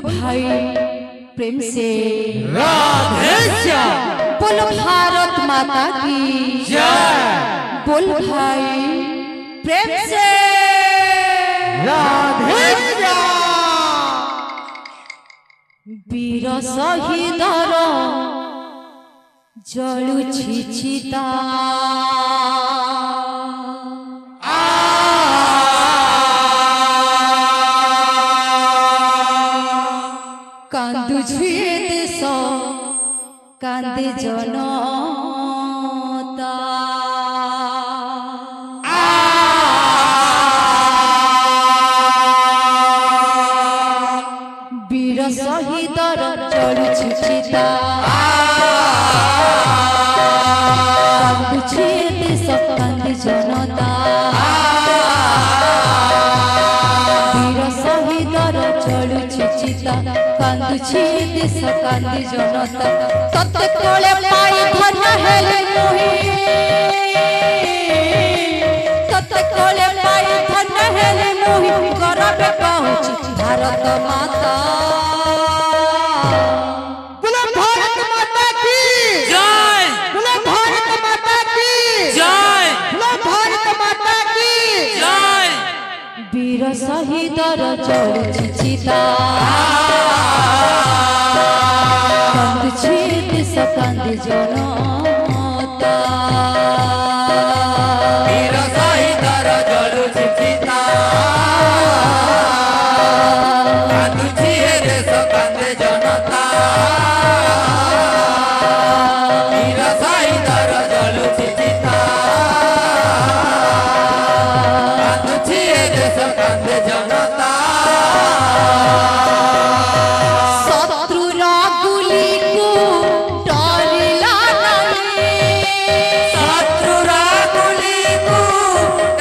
भाई प्रेम से राधे श्याम। बोलो भारत माता की जय। बोल भाई प्रेम से राधे श्याम। वीर शहीदर जलुछि चिता कांदुछि देश कांदे जनता वीर शहीदर जलुछि चिता कांदुछि देश कांदे जनता वीर शहीदर जलुछि चिता कांदुछि देश कांदे जनता तते कोले पाई धन हेले मोहि तते कोले पाई धन हेले मोहि करबे कहूछि भारत माता बोलो भारत माता की जय। बोलो भारत माता की जय। बोलो भारत माता की जय। वीर शहीदर जलुछि चिता कांदुछि देश कांदे जनता वीर शहीदर जलुछि चिता कांदुछि देश कांदे जनता वीर शहीदर जलुछि चिता कांदुछि देश कांदे जनता शत्रुर गुली को डरिला नहीं शत्रुर गुली को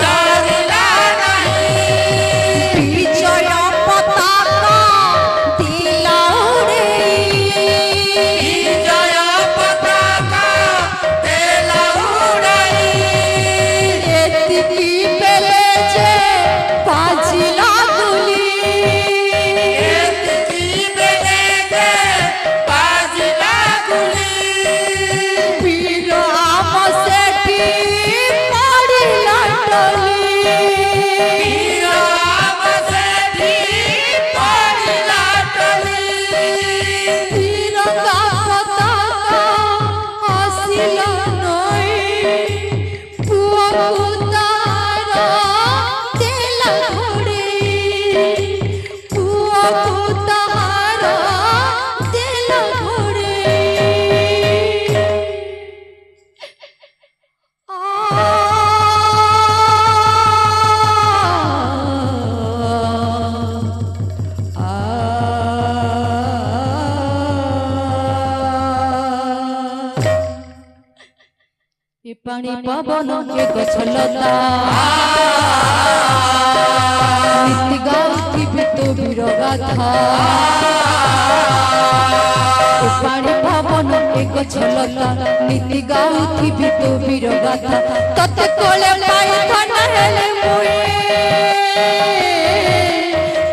डरिला नहीं विजय पताका दिला उड़ेई विजय पताका देला उड़ाई एतिकी बेले जे बाजिला गुली एतकी बेले के बाजिला गुली वीर आम सेठी पड़िला टली वीर आम सेठी पड़िला टली तिरंगा पताका आसिल नई पुआ पुतार देला घोड़े पुआ पुतार देला घोड़े ए पानी पवन के गछलता नीति गाउथि बितो वीर गाथा ए पानी पवन के गछलता नीति गाउथि बितो वीर गाथा तते कोले पाई धन हेले मुई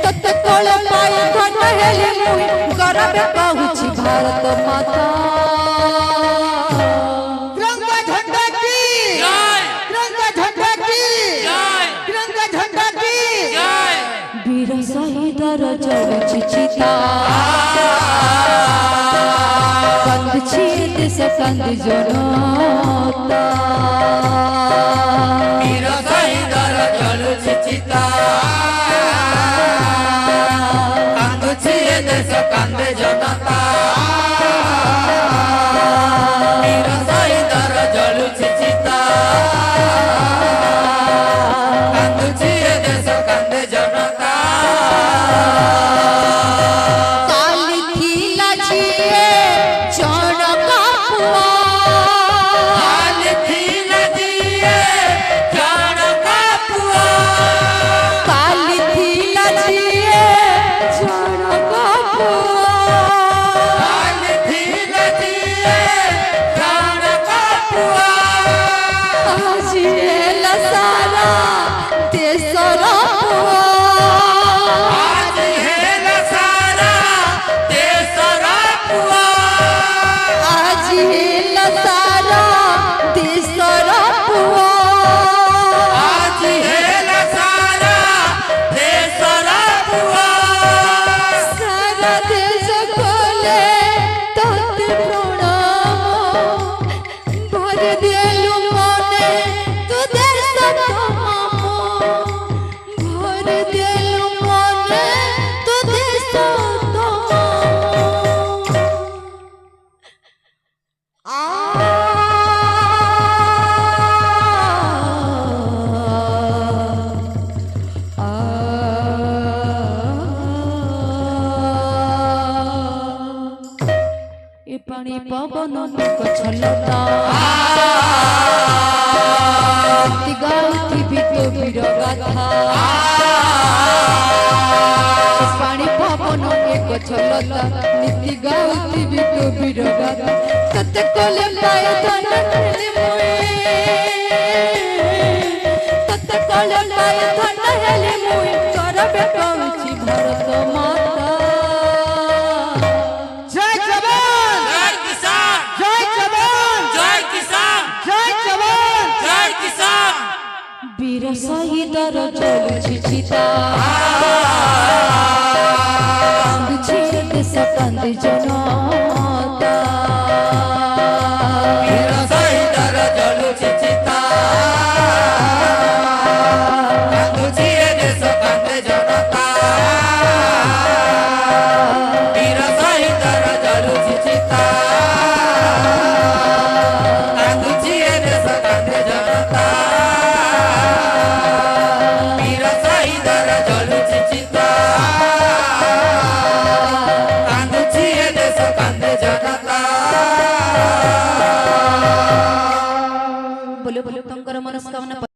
तते कोले पाई धन हेले मुई करबे कहूछि भारत माता तिरंगा झंडा की जय। तिरंगा झंडा की जय। तिरंगा झंडा की जय। वीर शहीदर जलुछि चिता कांदुछि देश कांदे जनता वीर शहीदर जलुछि चिता कांदुछि देश कांदे जनता वीर शहीदर जलुछि चिता कांदुछि देश कांदे जनता काली थिला जिए जनका पुआ पुआ सारा देश खोले तोते प्रणाम भर देलु मने तू देश तमाम भर देलु मने तू देश तमाम ए पानी पवन गछलता गाउथी भी तो वीर गाथा पानी पवन गछलता नीति गाउथी भी तो वीर गाथा तते कोले पाय धन हेले मुई तते कोले पाय धन हेले मुई करबे कहूची भारत माता जय जवान जय किसान जय जवान जय किसान जय जवान जय किसान वीर शहीदर जलुछि चिता कांदुछि देश कांदे जनता वीर शहीदर जलुछि चिता कांदुछि ए देश कांदे जनता वीर शहीदर जलुछि चिता कांदुछि ए देश कांदे जनता वीर शहीदर जलुछि चिता कांदुछि ए देश कांदे जनता बोलो बोलो तंकर मनस्कामना